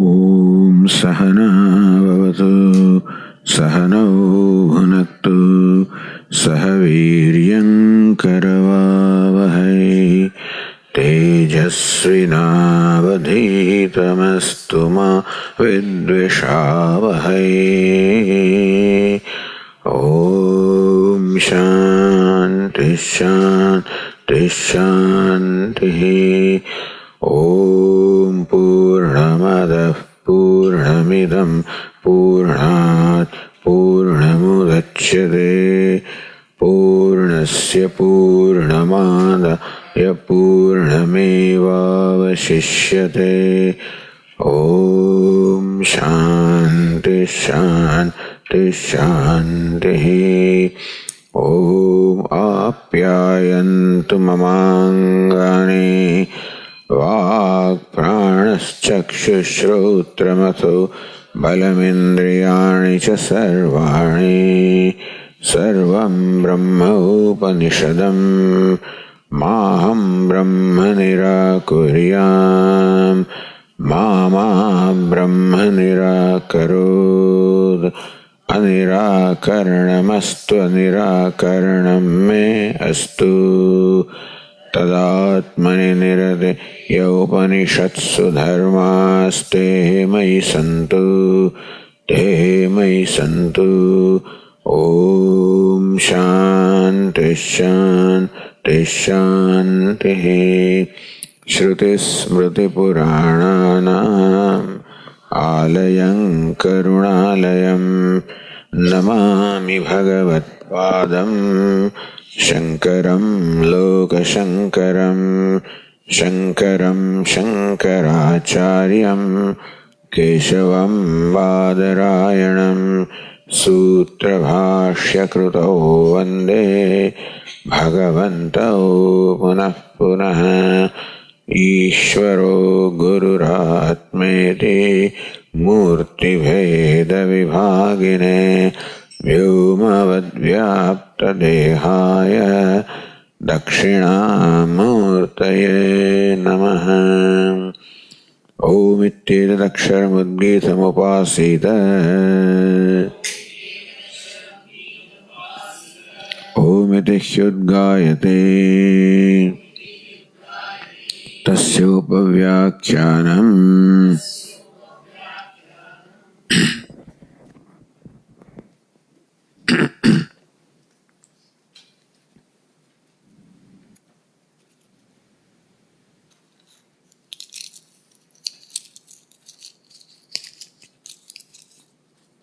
ॐ सहना भवतु सहनौ भुनक्तु सह वीर्यं करवावहै तेजस्विनावधीतमस्तु मा विद्विषावहै। ॐ शान्ति शान्ति शान्तिः। ॐ पूर्णमदः पूर्णमिदं पूर्णात् पूर्णमुदच्यते पूर्णस्य पूर्णमादाय पूर्णमेवावशिष्यते। ॐ शान्ति शान्ति शान्तिः। ॐ आप्यायन्तु ममाङ्गानि वाक्प्राणश्चक्षुश्रोत्रमथो बलमिन्द्रियाणि च सर्वाणि सर्वं ब्रह्मोपनिषदम् माहं ब्रह्म निराकुर्याम् मा ब्रह्म निराकरोत्। अनिराकरणमस्तु अनिराकरणं मे अस्तु। तदात्मनि निरते उपनिषत्सु धर्मास्ते मयि सन्तु ते मयि सन्तु। ॐ शान्ति शान्ति शान्तिः। श्रुतिस्मृतिपुराणानाम् आलयं करुणालयं नमामि भगवत्पादं शङ्करं लोकशङ्करं शङ्करं शङ्कराचार्यं केशवं बादरायणं सूत्रभाष्यकृतौ वन्दे भगवन्तौ पुनः पुनः। ईश्वरो गुरुरात्मेति मूर्तिभेदविभागिने व्योमवद्व्याप्तदेहाय दक्षिणामूर्तये नमः। ॐ इत्येतदक्षरमुद्गीतमुपासीत ॐ इति ह्युद्गायते तस्योपव्याख्यानम्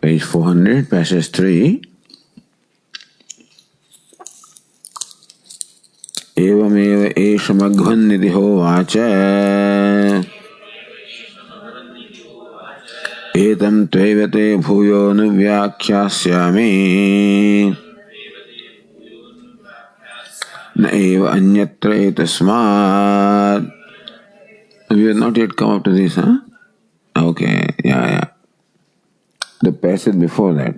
page 400, passage 3. एवमेव एष मघवन्निति होवाच एतं त्वैव ते भूयोऽनुव्याख्यास्यामि न एव अन्यत्र एतस्मात्. We have not yet come up to this, huh? Okay, yeah. The passage before that.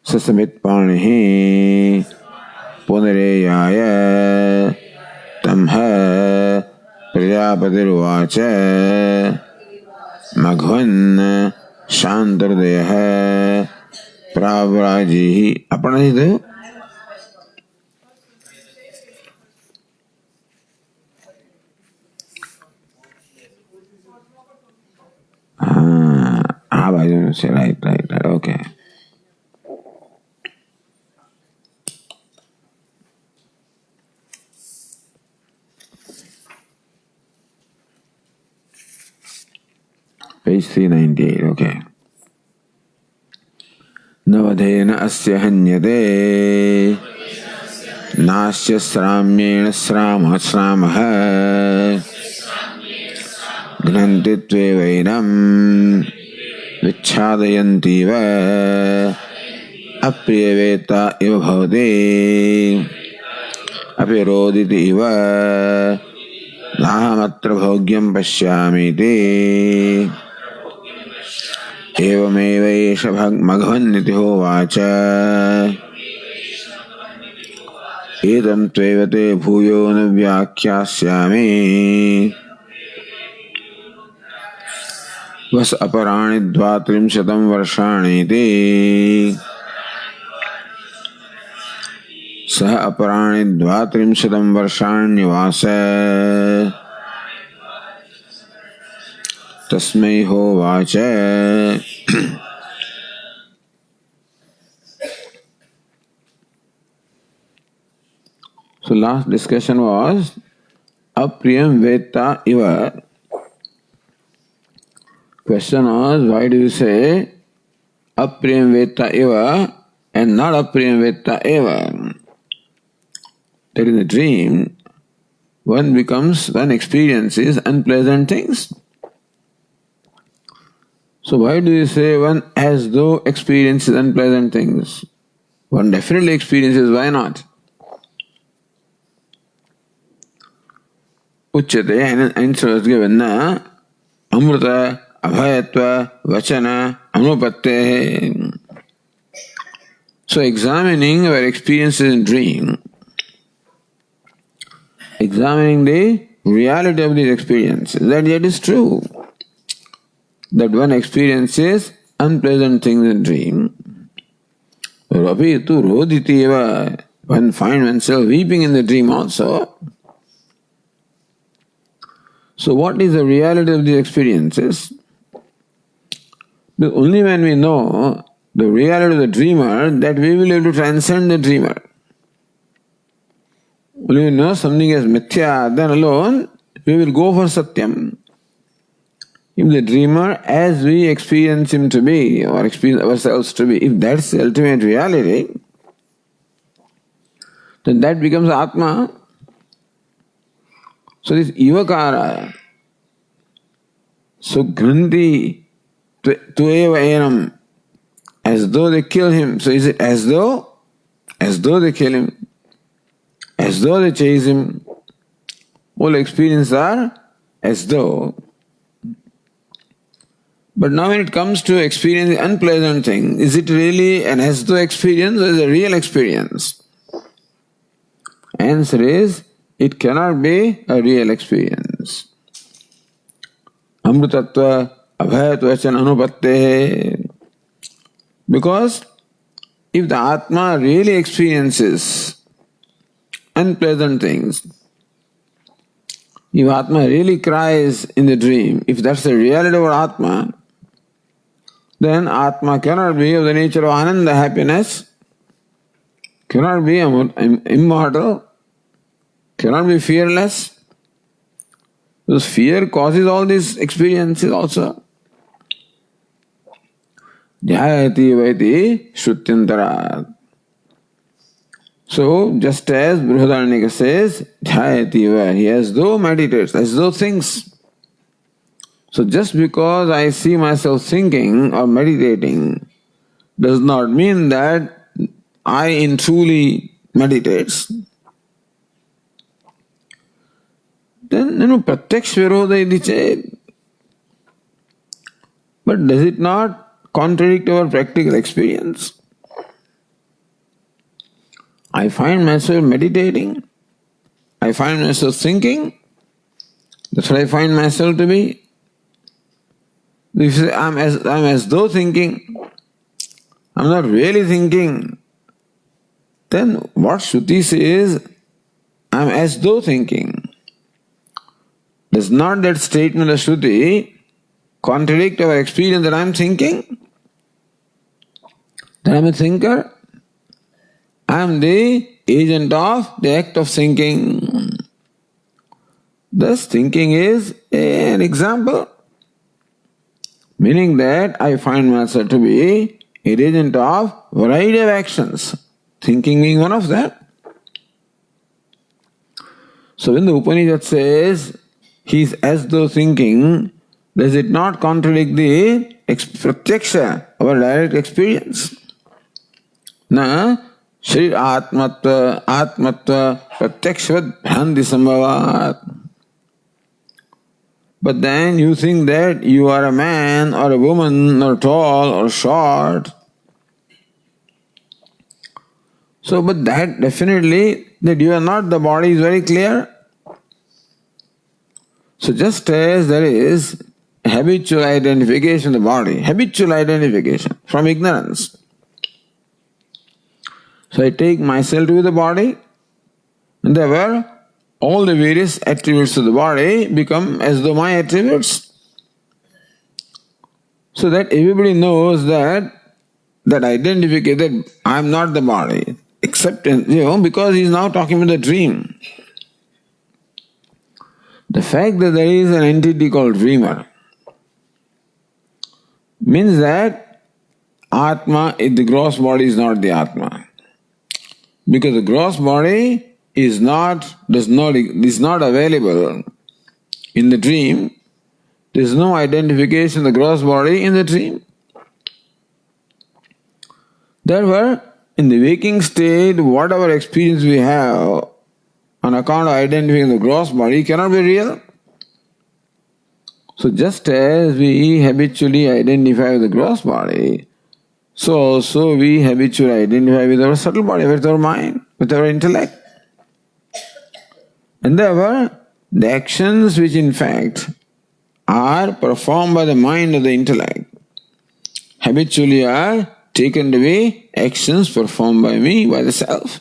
Sasamit panihi पुनरेयाय तमह प्रजापतिरुवाच मघवन् शान्तहृदयः प्राव्राजिः. अपणित हाँ भाई से राइट ओके. Page 398, okay. नवधेन अस्य हन्यते नास्य श्राम्येण श्रामः घ्नन्ति त्वेवैनं विच्छादयन्तीव अप्रियवेत्ता इव भवति अपि रोदिति इव नाहमत्र भोग्यं पश्यामीति. एवमेव एष मघवन्निति होवाच एतं त्वैव ते भूयो न व्याख्यास्यामि वस अपराणि द्वात्रिंशतं वर्षाणीति सह अपराणि द्वात्रिंशतं वर्षाण्यवास तस्मै होवाच. So last discussion was apriyam veta iva. Question was, why do you say apriyam veta iva and not apriyam veta eva? That in the dream, one experiences unpleasant things. So why do you say one as though experiences unpleasant things? One definitely experiences, why not? Uchyate, and answer was given, na amrita abhayatva vachana anupatte. So examining our experiences in dream, examining the reality of these experiences, that is true. That one experiences unpleasant things in dream. Rapi tu roditi eva. One finds oneself weeping in the dream also. So what is the reality of these experiences? Because only when we know the reality of the dreamer, that we will be able to transcend the dreamer. Only when we know something as mithya, then alone we will go for satyam. If the dreamer, as we experience him to be, or experience ourselves to be, if that's the ultimate reality, then that becomes Atma. So this ivakara, so granti tueva enam, as though they kill him. So is it as though? As though they kill him, as though they chase him. All experiences are as though. But now when it comes to experiencing unpleasant thing, is it really an as though experience or is it a real experience? Answer is, it cannot be a real experience. Amrutatva abhayatvachan anupatte. Because if the Atma really experiences unpleasant things, if Atma really cries in the dream, if that's the reality of Atma, then Atma cannot be of the nature of Ananda, happiness, cannot be immortal, cannot be fearless. Because fear causes all these experiences also. Dhyayati vaiti shrutyantara. So, just as Brihadaranyaka says, Dhyayati va, he as though meditates, as though thinks. So just because I see myself thinking or meditating does not mean that I in truly meditates. Then, pratyaksh virodha iti ched. But does it not contradict our practical experience? I find myself meditating, I find myself thinking, that's what I find myself to be. If you say, I'm as though thinking, I'm not really thinking, then what Shruti says, I'm as though thinking. Does not that statement of Shruti contradict our experience that I'm thinking? That I'm a thinker? I'm the agent of the act of thinking. Thus, thinking is an example. Meaning that I find myself to be a agent of variety of actions, thinking being one of them. So when the Upanishad says he is as though thinking, does it not contradict the pratyaksha, our direct experience? Na sharir atmatva pratyakshavad bhranti sambhavat. But then you think that you are a man or a woman or tall or short. So, but that definitely, that you are not the body is very clear. So just as there is habitual identification of the body, habitual identification from ignorance. So I take myself to be the body, and therefore all the various attributes of the body become as though my attributes. So that everybody knows that identification, that I am not the body, except because he is now talking about the dream. The fact that there is an entity called dreamer means that Atma, the gross body is not the Atma. Because the gross body is not available in the dream. There is no identification of the gross body in the dream. Therefore, in the waking state, whatever experience we have on account of identifying the gross body cannot be real. So just as we habitually identify with the gross body, so also we habitually identify with our subtle body, with our mind, with our intellect. And therefore, the actions which in fact are performed by the mind or the intellect habitually are taken to be actions performed by me, by the self.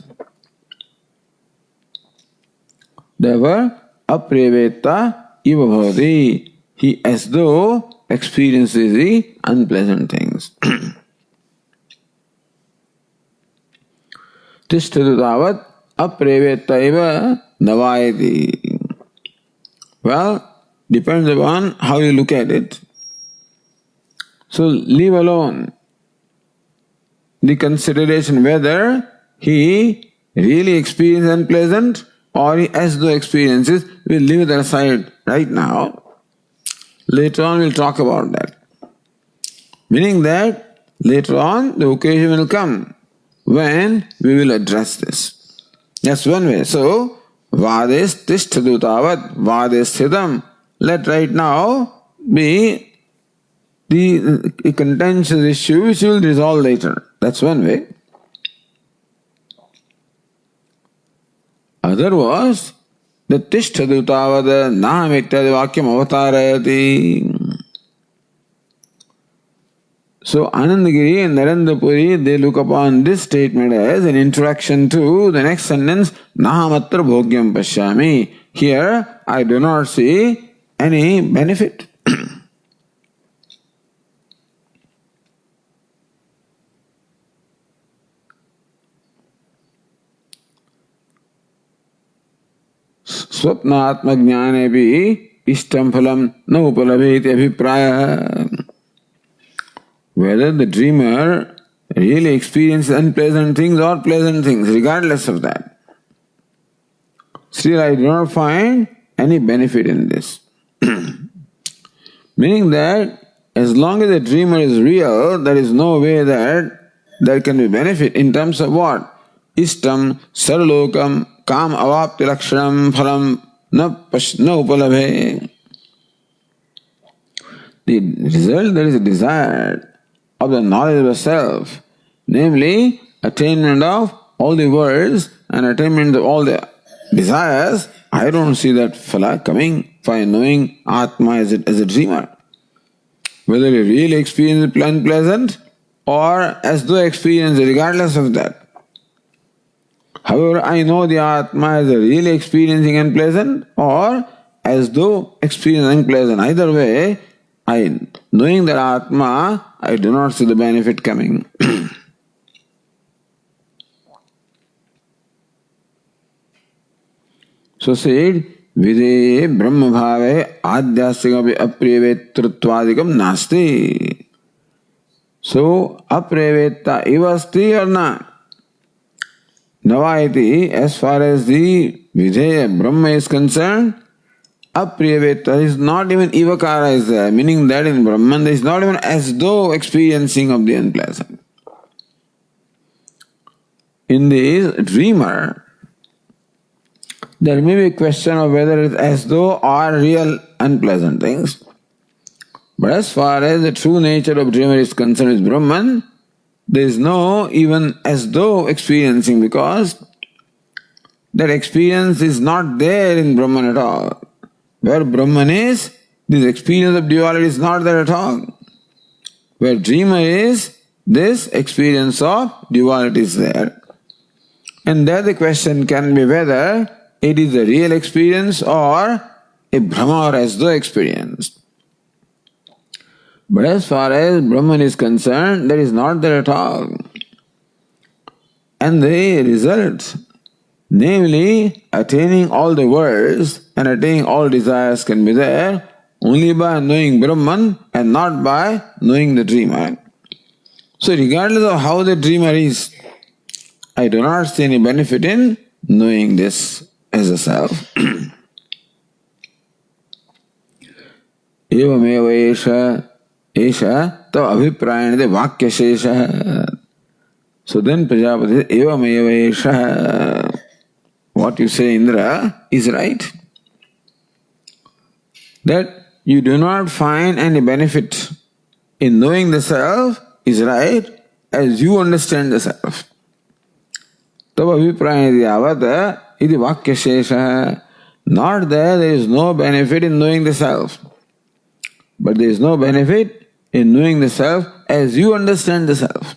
Therefore, apreveta iva bhavati, he as though experiences the unpleasant things. Tishtatu tavat apreveta iva navayati. Well, depends upon how you look at it. So leave alone the consideration whether he really experiences unpleasant or he as though experiences. We'll leave that aside right now. Later on we'll talk about that. Meaning that later on the occasion will come when we will address this. That's one way. So, vades tishtadu tavat, vades sthidam. Let right now be the contentious issue which will resolve later. That's one way. Other was the tishtadu tavad naham ityadi vakyam avatarayati. So Anandagiri and Narendra they look upon this statement as an introduction to the next sentence, Nahamatra bhogyam pashyami. Here I do not see any benefit. Swapnatma jnanepi ishtam phalam na upalabheti abhipraya. Whether the dreamer really experiences unpleasant things or pleasant things, regardless of that, still I do not find any benefit in this. Meaning that as long as the dreamer is real, there is no way that there can be benefit in terms of what? Ishtam, saralokam, kam avapti lakshanam, phalam, na upalabhe. The result that is desired of the knowledge of the self, namely attainment of all the worlds and attainment of all the desires, I don't see that phala coming by knowing Atma as a dreamer. Whether you really experience unpleasant or as though experience regardless of that. However, I know the Atma as really experiencing unpleasant or as though experiencing unpleasant. Either way, knowing that Atma, I do not see the benefit coming. So said, Vide Brahma Bhave Adhyastika Apriyavetrutvadikam Nasti. So, Apriyaveta ivasti or not? Navayati, as far as the Videya Brahma is concerned, Apriyaveta is not even Ivakara is there, meaning that in Brahman there is not even as though experiencing of the unpleasant. In the dreamer, there may be a question of whether it is as though or real unpleasant things. But as far as the true nature of dreamer is concerned with Brahman, there is no even as though experiencing because that experience is not there in Brahman at all. Where Brahman is, this experience of duality is not there at all. Where dreamer is, this experience of duality is there. And there the question can be whether it is a real experience or a Brahma or as though experience. But as far as Brahman is concerned, that is not there at all. And the result, namely attaining all the worlds and attaining all desires, can be there only by knowing Brahman and not by knowing the dreamer. So regardless of how the dreamer is, I do not see any benefit in knowing this as a self. Evameva esha tav abhiprayane vakya shesha. So then Prajapati says, Evameva esha. What you say, Indra, is right. That you do not find any benefit in knowing the self is right as you understand the self. Tav abhiprayane yavata iti vakya shesha. Not that there is no benefit in knowing the self, but there is no benefit in knowing the self as you understand the self.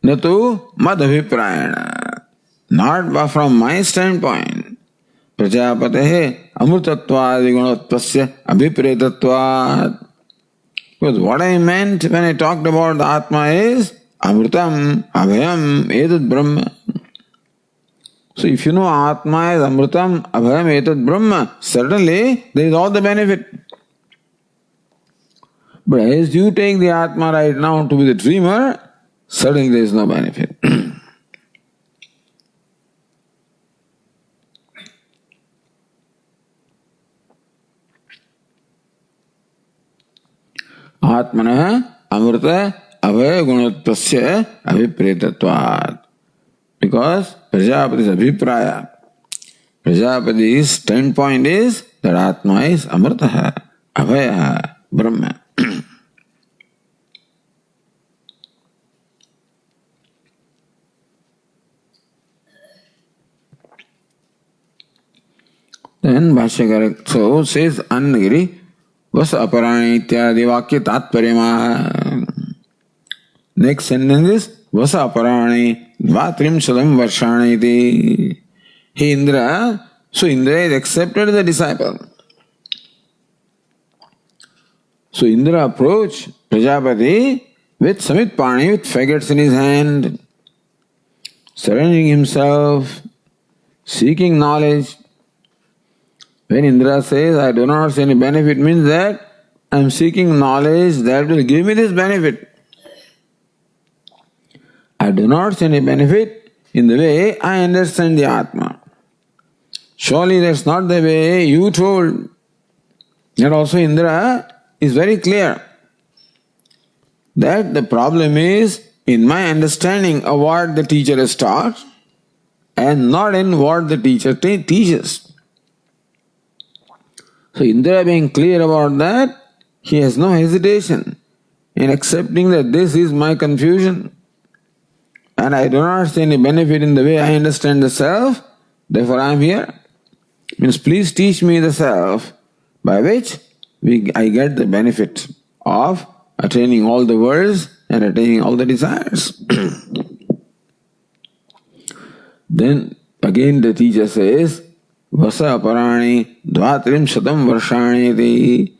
Natu mad abhiprayana. Not from my standpoint. Prajapatehe amrutatvad gunattvasya abhipretatvad. Because what I meant when I talked about the Atma is Amrutam, Abhayam, Etad Brahma. So if you know Atma is Amrutam, Abhayam, Etad Brahma, certainly there is all the benefit. But as you take the Atma right now to be the dreamer, certainly there is no benefit. Atmana Amrita Abhaya Gunattvasya Abhipretatvad. Because Prajapati's Abhipraya, Prajapati's standpoint is that Atma is Amritaha, Abhaya, Brahma. Then Bhashyakara so says Annagiri Vas aparani ityadi vakya tatparyamaha. Next sentence is Vas aparani dvatrimshatam varshani iti. Hey Indra, so Indra is accepted as a disciple. So Indra approached Prajapati with Samit Pani, with faggots in his hand, surrendering himself, seeking knowledge. When Indra says, I do not see any benefit, means that I am seeking knowledge that will give me this benefit. I do not see any benefit in the way I understand the Atma. Surely that's not the way you told. And also Indra is very clear that the problem is in my understanding of what the teacher has taught and not in what the teacher teaches. So Indra being clear about that, he has no hesitation in accepting that this is my confusion and I do not see any benefit in the way I understand the self, therefore I am here. Means please teach me the self by which I get the benefit of attaining all the worlds and attaining all the desires. Then again the teacher says, Vasa aparani dvatrimshatam varshani iti.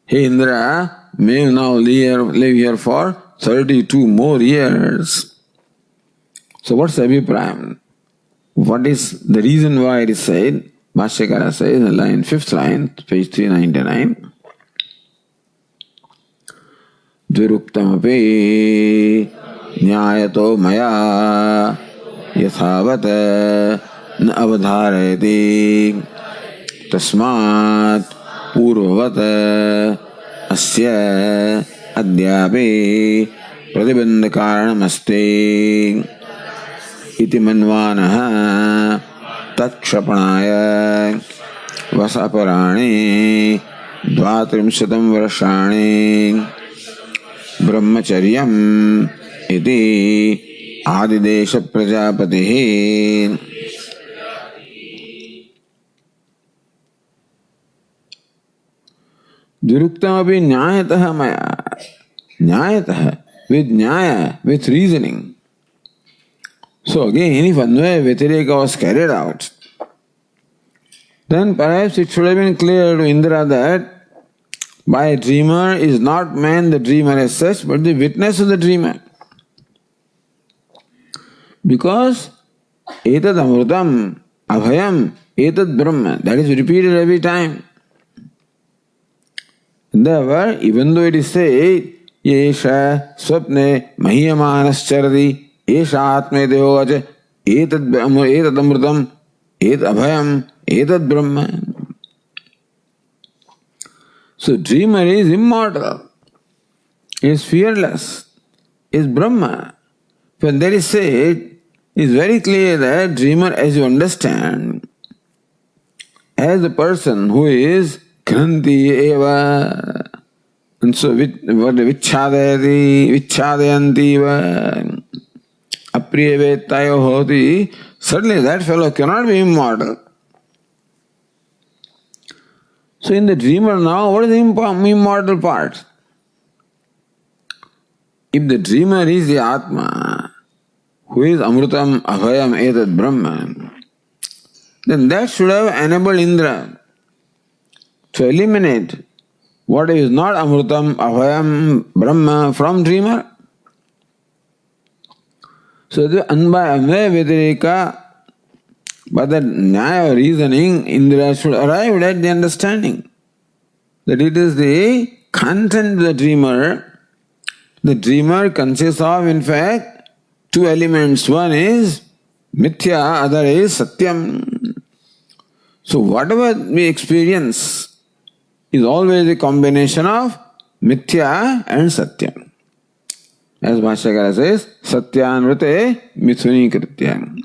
Hey Indra, may you now live here for 32 more years. So what's the abhiprayam? What is the reason why it is said? Bhashyakara says in line, 5th line, page 399. Dviruptamapi nyayato maya yathavat न अवधारयति तस्मात् पूर्ववत् अस्य अद्यापि प्रतिबन्धकारणमस्ति इति मन्वानः तत्क्षपणाय वस अपराणि 32 वर्षाणि ब्रह्मचर्यम् इति आदिदेश प्रजापतिः. Duruktam nyayatah maya. Nyayatah, with nyaya, with reasoning. So again, if Anvaya Vyatireka was carried out, then perhaps it should have been clear to Indra that by a dreamer is not meant the dreamer as such, but the witness of the dreamer. Because etad amrutam, abhayam, etad brahma, that is repeated every time. Therefore, even though it is said, Yesha swapne mahiyamanascharati, Yesha atme dehovacha, etad amrutam, etad abhayam, etad brahma. So dreamer is immortal, is fearless, is Brahma. When that is said, it is very clear that dreamer, as you understand, as the person who is Kranti eva, and so vichadayanti eva, apriyavetayo hoti, certainly that fellow cannot be immortal. So in the dreamer now, what is the immortal part? If the dreamer is the Atma, who is Amrutam Abhayam Etad Brahman, then that should have enabled Indra to eliminate what is not Amrutam Abhayam Brahma from dreamer. So the Anvaya Vyatireka, by that Nyaya reasoning, Indra should arrive at the understanding that it is the content of the dreamer. The dreamer consists of, in fact, two elements. One is Mithya, other is Satyam. So whatever we experience is always a combination of Mithya and Satyam. As Bhashyakara says, Satyanvrute Mithuni Kritya.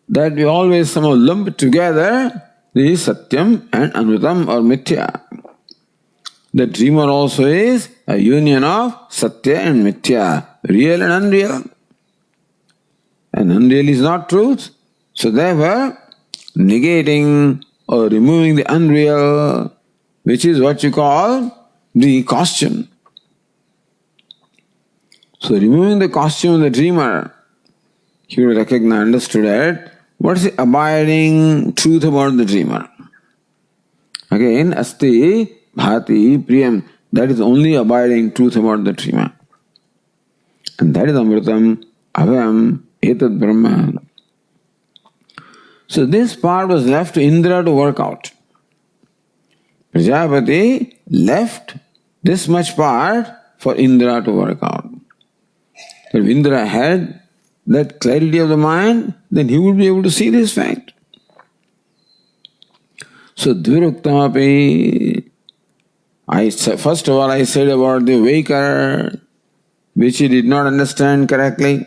That we always somehow lump together is Satyam and Anrutam or Mithya. The dreamer also is a union of Satya and Mithya, real and unreal. And unreal is not truth. So therefore, negating or removing the unreal, which is what you call the costume. So removing the costume of the dreamer, he would recognize, understood that what is the abiding truth about the dreamer? Again, asti, bhati, priyam, that is only abiding truth about the dreamer. And that is amritam, abhayam, etad brahma. So this part was left to Indra to work out. Prajapati left this much part for Indra to work out. If Indra had that clarity of the mind, then he would be able to see this fact. So Dviruktamapi, first of all I said about the waker, which he did not understand correctly.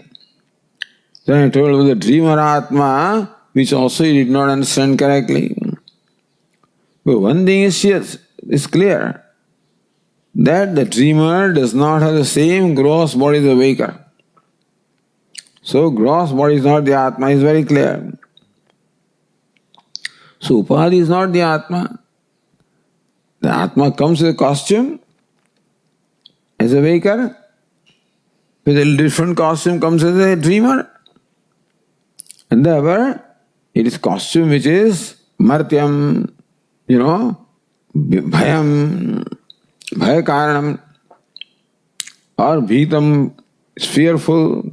Then I told about the dreamer Atma, which also he did not understand correctly. But one thing is clear, that the dreamer does not have the same gross body as the waker. So gross body is not the Atma, is very clear. So Upadhi is not the Atma. The Atma comes with a costume as a waker, with a different costume comes as a dreamer. And therefore, it is costume which is martyam, bhayam, bhayakaranam, or bhitam is fearful.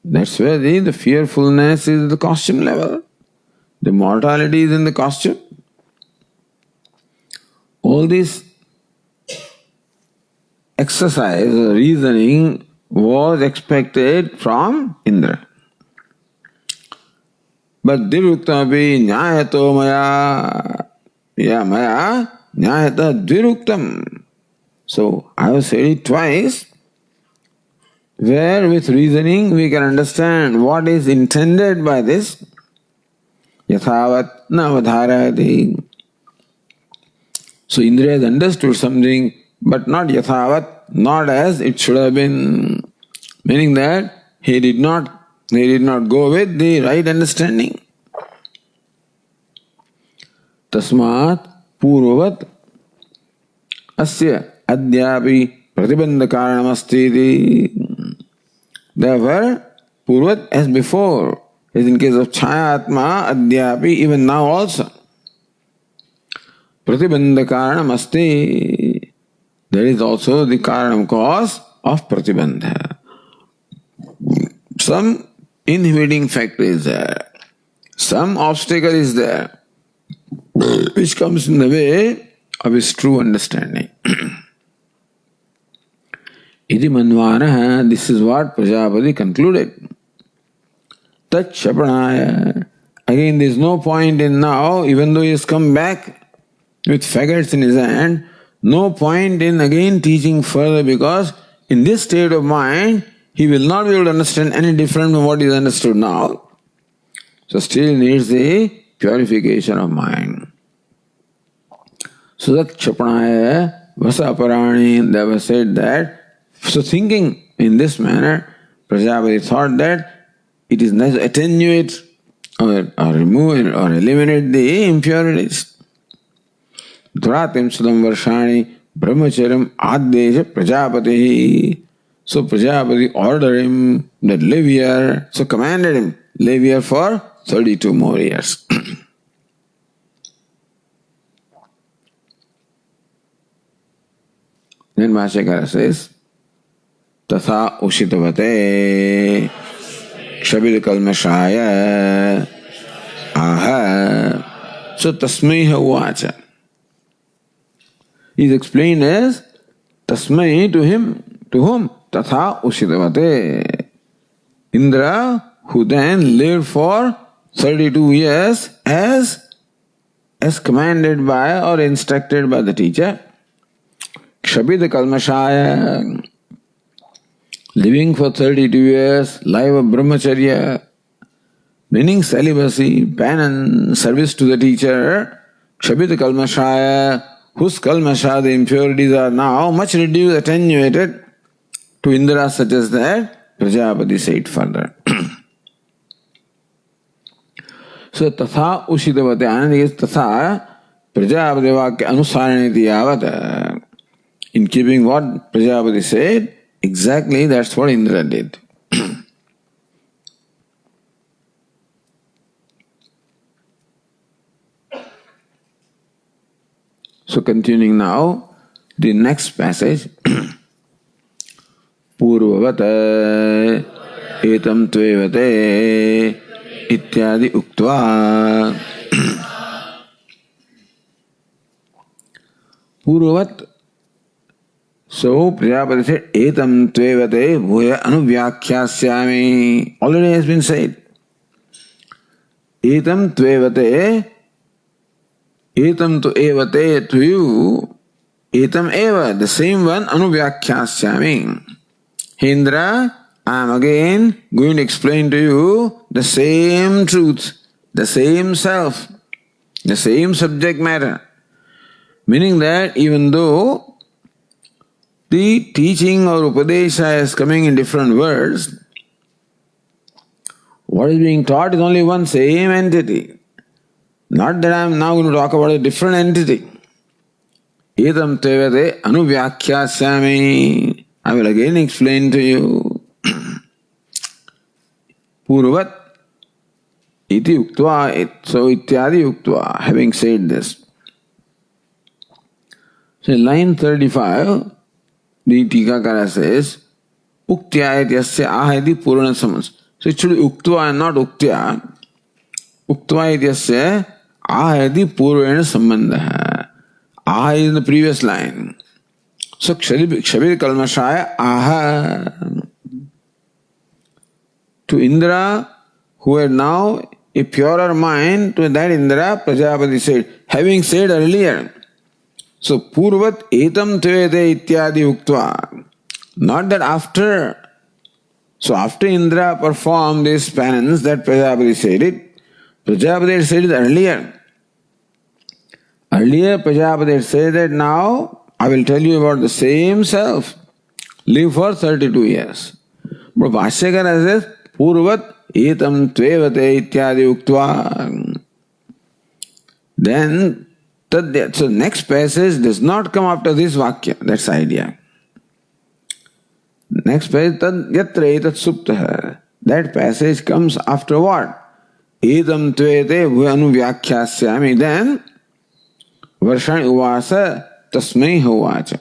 That's where the fearfulness is the costume level. The mortality is in the costume. All this exercise, reasoning was expected from Indra. But Diruktapi Nyayato Maya, Nyayata Diruktam. So I have said it twice, where with reasoning we can understand what is intended by this. Yathavat navadharati. So Indra has understood something, but not yathavat, not as it should have been. Meaning that he did not go with the right asya adyapi pratibandha karanamasti. Therefore, Purvat as before, as in case of Chayatma, Adyapi, even now also. Pratibandha karanam asti. There is also the karanam cause of pratibandha. Some inhibiting factor is there. Some obstacle is there, which comes in the way of his true understanding. Iti manvana, this is what Prajapati concluded. Tat shapanaya. Again, there is no point in now, even though he has come back with faggots in his hand, no point in again teaching further, because in this state of mind, he will not be able to understand any different from what is understood now. So still needs the purification of mind. So that Chapanaya Vasa Aparani, they were said that, so thinking in this manner, Prajapati thought that it is necessary to attenuate or remove or eliminate the impurities. Dhratim Sudam Varshani Brahmacharyam Adesha Prajapati. So Prajapati ordered him that live here, so commanded him, live here for 32 more years. Then Bhashyakara says, Tatha Ushitavate Kshabir Kalmashaya Aha. So Tasmaiha Uvacha. He is explained as Tasmai to him, to whom? Tatha Ushitavate. Indra, who then lived for 32 years as commanded by or instructed by the teacher. Kshabid Kalmashaya, living for 32 years, life of brahmacharya, meaning celibacy, penance, service to the teacher. Kshabid Kalmashaya, whose kalmasha, the impurities are now much reduced, attenuated to Indra, such as that, Prajapati said further. So, Tatha Ushitavate, Anand is Tatha Prajapati Vakya Anusaraniti Yavat. In keeping what Prajapati said, exactly that's what Indra did. So continuing now, the next passage. Purvavata etam tvevate ityadi uktva. Purvavat. So Prajapati said, etam tvevate bhuya anuvyakhyāsyāmi. Already has been said. Etam tvevate, etam tu evate, to you, etam eva, the same one, anuvyakhyāsyāmi. Indra, I am again going to explain to you the same truth, the same self, the same subject matter. Meaning that even though the teaching or upadesha is coming in different words, what is being taught is only one same entity. Not that I am now going to talk about a different entity. Etam tevate anuvyakhyāsyāmi. I will again explain to you. Purvat iti uktva, so ityadi uktva, having said this. So in line 35, the Tikakara says, Uktya ityasya ahadi purana samans. So it should be uktva and not uktya. Uktva ityasya ahadi purana sambandha. Aha is in the previous line. So Kshabir Kalmashaya aha. To Indra, who had now a purer mind, to that Indra, Prajapati said, having said earlier, so Purvat etam tvete ityadi uktva. Not that after. So after Indra performed this penance, that Prajapati said it. Prajapati had said it earlier. Earlier Prajapati had said that now I will tell you about the same self. Live for 32 years. But Bhashyakara says, Purvat etam tvevate ityadi uktva. Then So next passage does not come after this Vakya. That's the idea. Next passage, tad yatra etat suptah. That passage comes after what? Edam tvete anuvyakhyāsyāmi. Then, Varshani uvasa tasmai hovacha.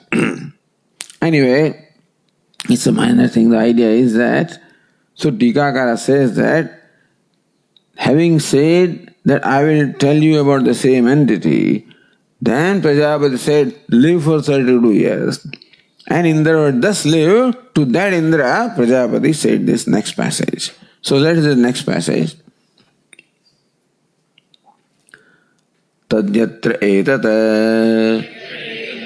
Anyway, it's a minor thing. The idea is that, so Tikakara says that, having said that I will tell you about the same entity, then Prajapati said, live for 32 years. And Indra would thus live. To that Indra, Prajapati said this next passage. So that is the next passage. Tadyatra etata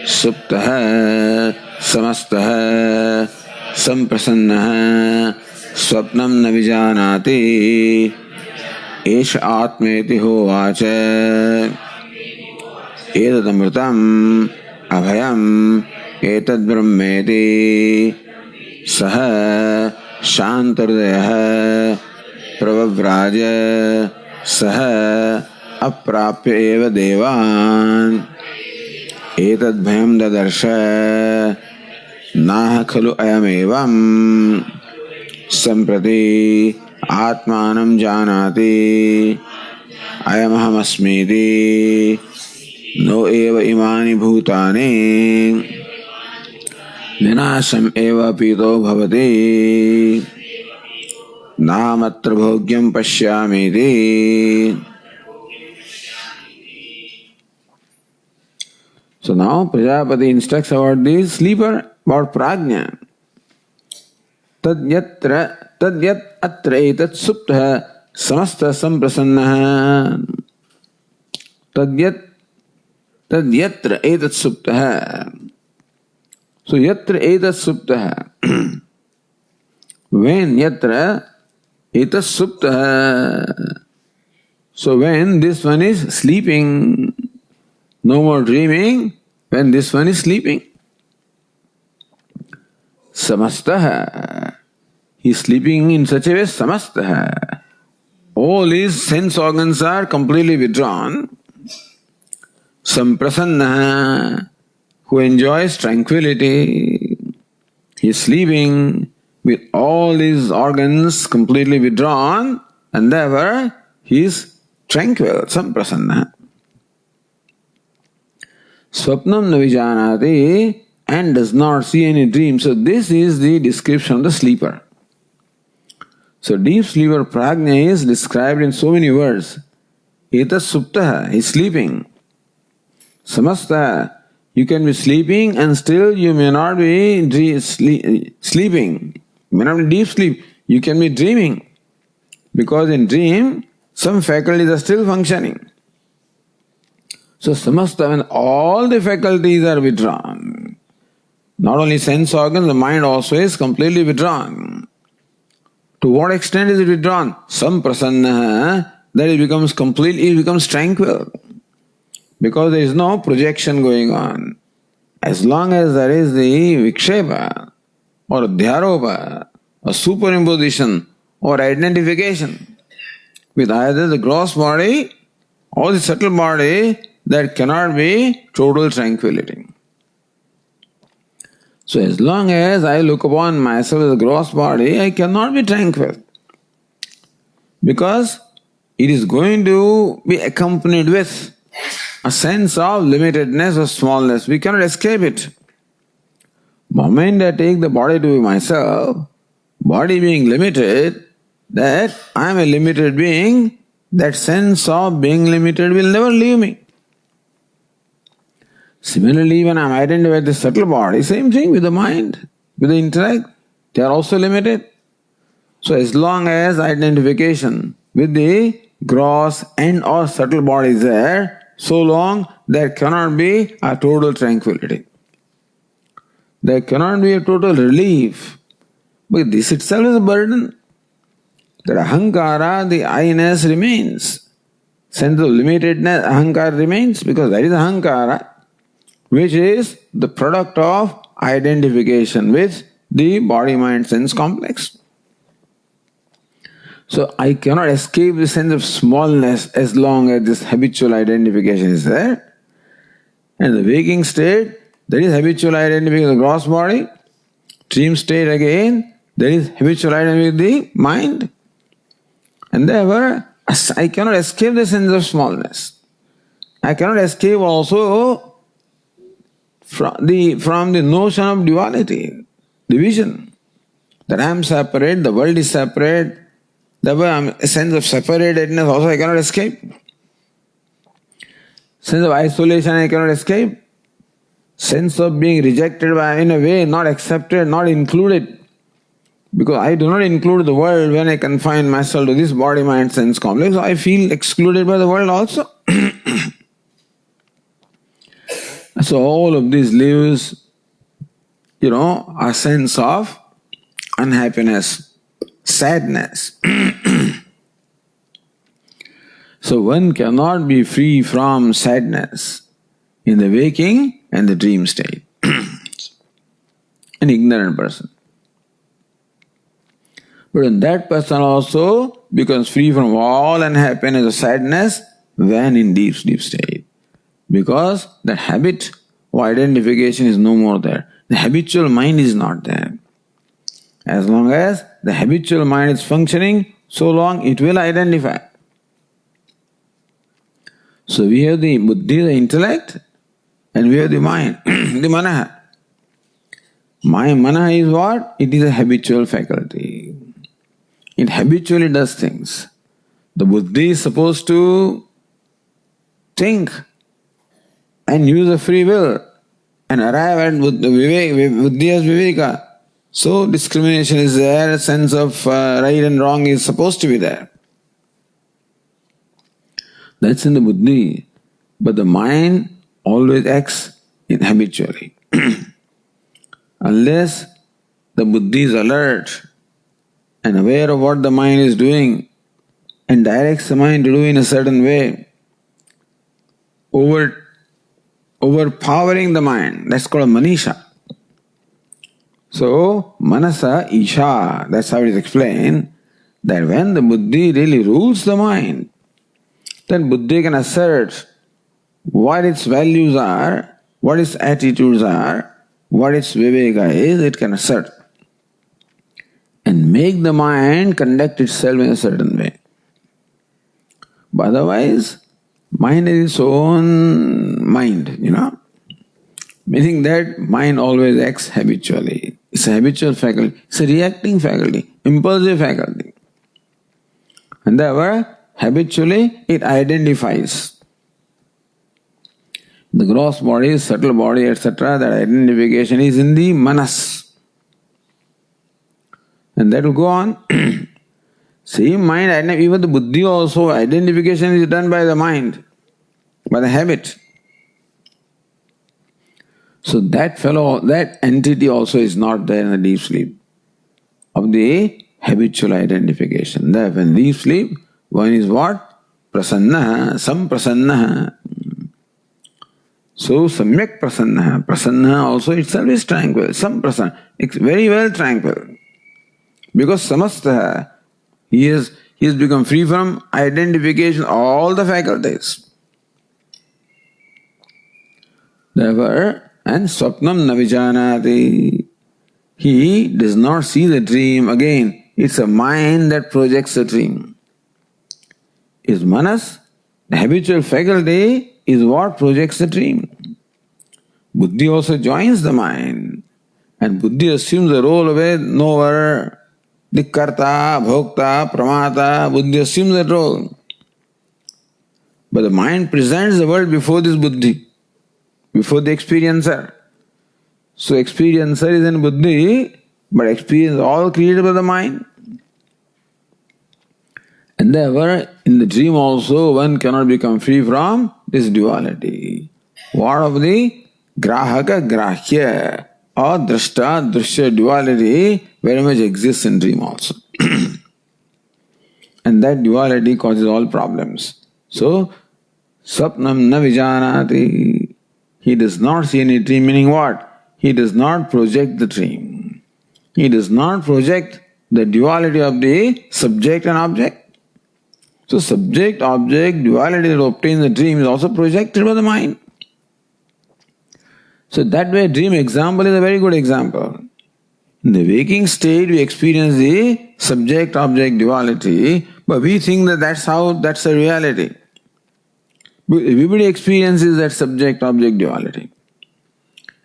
suptaha samastaha samprasannaha swapnam na vijanati esha atmeti hovacha etadamritam abhayam etad brahmeti saha shantardaya pravavraja saha अप्राप्य एव देवान् एतद् भयं ददर्श नाह खलु अयमेवं सम्प्रति आत्मानं जानाति अयमहमस्मीति नो एव इमानि भूतानि विनाशम् एव पीतो भवति नामत्र भोग्यं पश्यामीति. So now Prajapati instructs about the sleeper, about prajna. Tadyat atra etat suptah samasta samprasannaha. Tadyatra etat suptah. So yatra etat suptah. When yatra etat suptah. So when this one is sleeping, no more dreaming, when this one is sleeping. Samastaha. He is sleeping in such a way, samastaha. All his sense organs are completely withdrawn. Samprasannaha, who enjoys tranquility. He is sleeping with all his organs completely withdrawn, and therefore he is tranquil, samprasannaha. Swapnam na vijanati, and does not see any dream. So this is the description of the sleeper. So deep sleeper prajna is described in so many words. Etas suptaha, he is sleeping. Samasta, you can be sleeping and still you may not be sleeping. You may not be deep sleep. You can be dreaming. Because in dream, some faculties are still functioning. So samasta, when all the faculties are withdrawn, not only sense organs, the mind also is completely withdrawn. To what extent is it withdrawn? Samprasanna, that it becomes completely, it becomes tranquil. Because there is no projection going on. As long as there is the vikshepa, or dhyaropa, or superimposition, or identification with either the gross body or the subtle body, there cannot be total tranquility. So as long as I look upon myself as a gross body, I cannot be tranquil. Because it is going to be accompanied with a sense of limitedness or smallness. We cannot escape it. The moment I take the body to be myself, body being limited, that I am a limited being, that sense of being limited will never leave me. Similarly, when I am identified with the subtle body, same thing with the mind, with the intellect, they are also limited. So as long as identification with the gross and or subtle body is there, so long there cannot be a total tranquility. There cannot be a total relief. But this itself is a burden. That ahankara, the I-ness remains. Sense of limitedness, ahankara remains because that is ahankara, which is the product of identification with the body-mind-sense complex. So I cannot escape the sense of smallness as long as this habitual identification is there. And the waking state, there is habitual identity with the gross body. Dream state again, there is habitual identity with the mind. And therefore, I cannot escape the sense of smallness. I cannot escape also from the notion of duality, division. That I am separate, the world is separate, therefore a sense of separatedness also I cannot escape. Sense of isolation I cannot escape. Sense of being rejected by, in a way, not accepted, not included. Because I do not include the world when I confine myself to this body, mind, sense complex. I feel excluded by the world also. So all of this leaves, a sense of unhappiness, sadness. So one cannot be free from sadness in the waking and the dream state. An ignorant person. But then that person also becomes free from all unhappiness or sadness when in deep sleep state. Because the habit of identification is no more there. The habitual mind is not there. As long as the habitual mind is functioning, so long it will identify. So we have the buddhi, the intellect, and we have the mind, the manaha. My manaha is what? It is a habitual faculty. It habitually does things. The buddhi is supposed to think and use a free will and arrive at buddhi as viveka. So discrimination is there, a sense of right and wrong is supposed to be there. That's in the buddhi. But the mind always acts habitually. Unless the buddhi is alert and aware of what the mind is doing and directs the mind to do in a certain way, overpowering the mind, that's called manisha. So, manasa isha, that's how it is explained, that when the buddhi really rules the mind, then buddhi can assert what its values are, what its attitudes are, what its viveka is, it can assert. And make the mind conduct itself in a certain way. But otherwise, mind is its own mind, Meaning that mind always acts habitually. It's a habitual faculty, it's a reacting faculty, impulsive faculty. And therefore, habitually it identifies. The gross body, subtle body, etc., that identification is in the manas. And that will go on. Same mind, even the buddhi also, identification is done by the mind, by the habit. So that entity also is not there in the deep sleep of the habitual identification. Therefore, in deep sleep, one is what? Prasanna, samprasanna. So, samyak prasanna. Prasanna also itself is tranquil. Samprasanna. It's very well tranquil. Because samastha, he has become free from identification, all the faculties. Therefore, and swapnam na vijanati. He does not see the dream again. It's a mind that projects the dream. Is manas, the habitual faculty, is what projects the dream. Buddhi also joins the mind. And buddhi assumes the role of a knower, the karta, bhokta, pramata. Buddhi assumes that role. But the mind presents the world before this buddhi, before the experiencer. So experiencer is in buddhi, but experience all created by the mind. And therefore, in the dream also, one cannot become free from this duality. What of the grahaka grahya or drashta drishya duality very much exists in dream also. And that duality causes all problems. So, sapnam na vijanati. He does not see any dream, meaning what? He does not project the dream. He does not project the duality of the subject and object. So subject-object duality that obtains the dream is also projected by the mind. So that way dream example is a very good example. In the waking state we experience the subject-object duality, but we think that that's the reality. Everybody experiences that subject-object duality.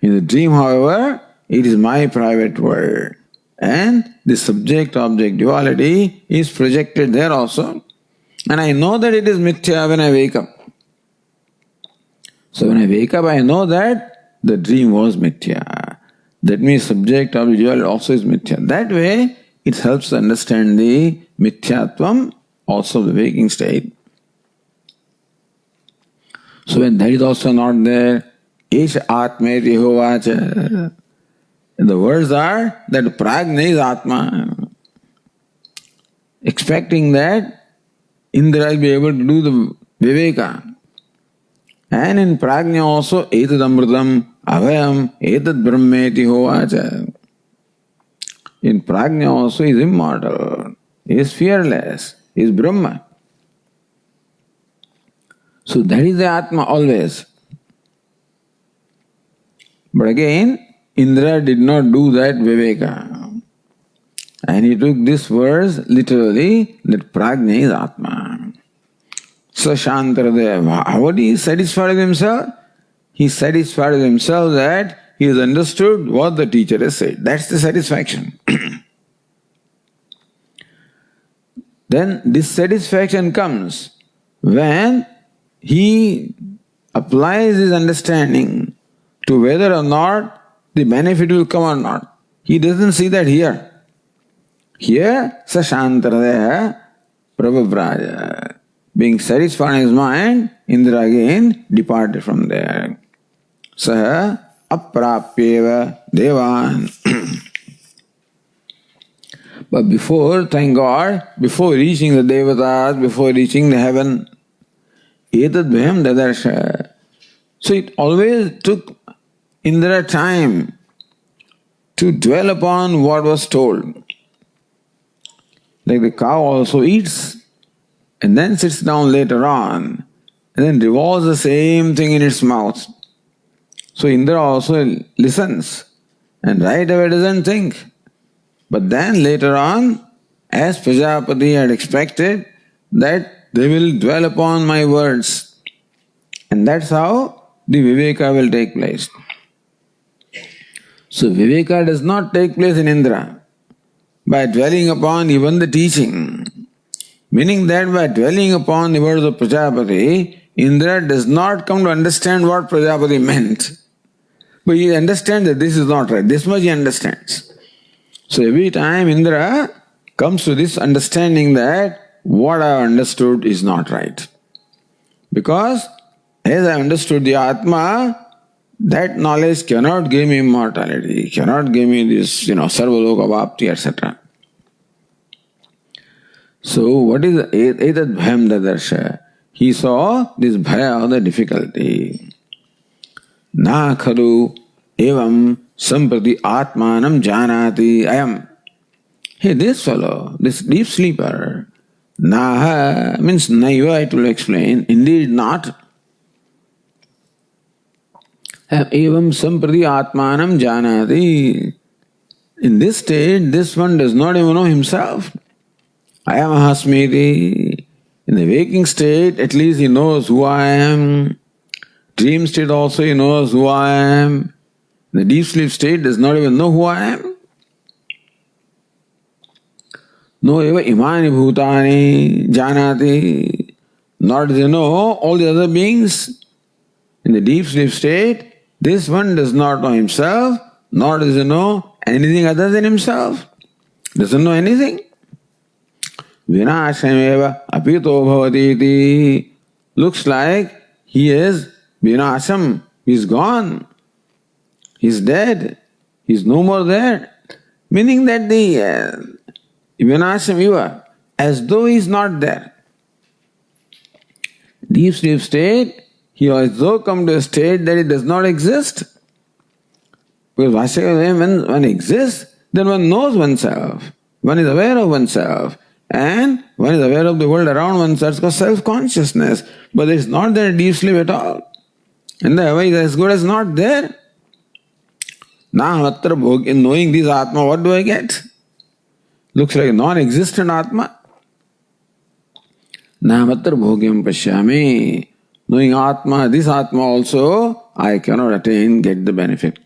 In the dream, however, it is my private world. And the subject-object duality is projected there also. And I know that it is mithya when I wake up. So when I wake up, I know that the dream was mithya. That means subject-object duality also is mithya. That way, it helps to understand the mithyatvam also the waking state. So when that is also not there, Esha Atmeti Hovacha. The words are that Prajna is Atma. Expecting that Indra will be able to do the Viveka. And in Prajna also, Etad Amritam, Avayam, Etad Brahmeti Hovacha. In Prajna also is immortal, is fearless, is Brahma. So that is the Atma always. But again, Indra did not do that Viveka. And he took this verse literally that Prajna is Atma. So Shantradeva, how did he satisfy with himself? He satisfied with himself that he has understood what the teacher has said. That's the satisfaction. Then this satisfaction comes when he applies his understanding to whether or not the benefit will come or not. He doesn't see that here. Here, Sashantradeha Prabhabraja. Being satisfied in his mind, Indra again departed from there. Saha aprapyeva devan. But before, thank God, before reaching the devatas, before reaching the heaven, etad bhyam dadarsha. So it always took Indra time to dwell upon what was told. Like the cow also eats and then sits down later on and then revolves the same thing in its mouth. So Indra also listens and right away doesn't think. But then later on, as Prajapati had expected, that they will dwell upon my words. And that's how the Viveka will take place. So Viveka does not take place in Indra by dwelling upon even the teaching. Meaning that by dwelling upon the words of Prajapati, Indra does not come to understand what Prajapati meant. But he understands that this is not right. This much he understands. So every time Indra comes to this understanding that what I have understood is not right. Because as I understood the Atma, that knowledge cannot give me immortality, cannot give me this, sarvaloka vapti, etc. So what is etad bhayam dadarsha? He saw this bhaya, the difficulty. Na khadu evam samprati atmanam janati ayam. Hey, this fellow, this deep sleeper, naha means naiva, it will explain, indeed not. Evam samprati atmanam janati. In this state, this one does not even know himself. I am ahasmiti. In the waking state, at least he knows who I am. Dream state also he knows who I am. The deep sleep state does not even know who I am. No eva imani bhutani janati. Nor does he know all the other beings. In the deep sleep state, this one does not know himself, nor does he know anything other than himself. Doesn't know anything. Vinashameva apito bhavatiti. Looks like he is vinasham. He's gone. He's dead. He's no more there. Meaning that the vinasham eva, as though he's not there. Deep sleep state, he has though come to a state that it does not exist. Because when one exists, then one knows oneself. One is aware of oneself. And one is aware of the world around oneself. It's called self-consciousness. But it's not there in deep sleep at all. And the aware is as good as not there. Nahamatra bhog. In knowing this Atma, what do I get? Looks like a non-existent Atma. Nahamatra bhogyam pashyami. Knowing Atma, this Atma also, I cannot attain, get the benefit.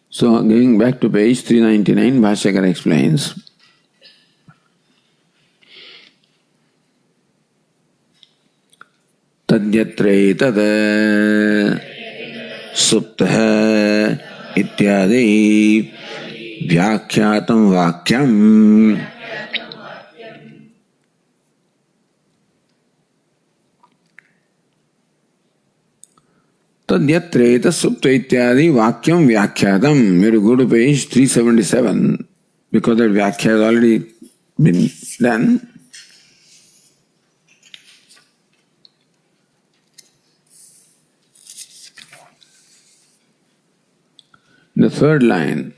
So, going back to page 399, Bhashyakara explains. Tadyatre tada suptah ityadi vyakhyatam vakyam Tadyatreta supta ityadi vakyam vyakhyadam. You have to go to page 377 because that vyakhya has already been done. The third line.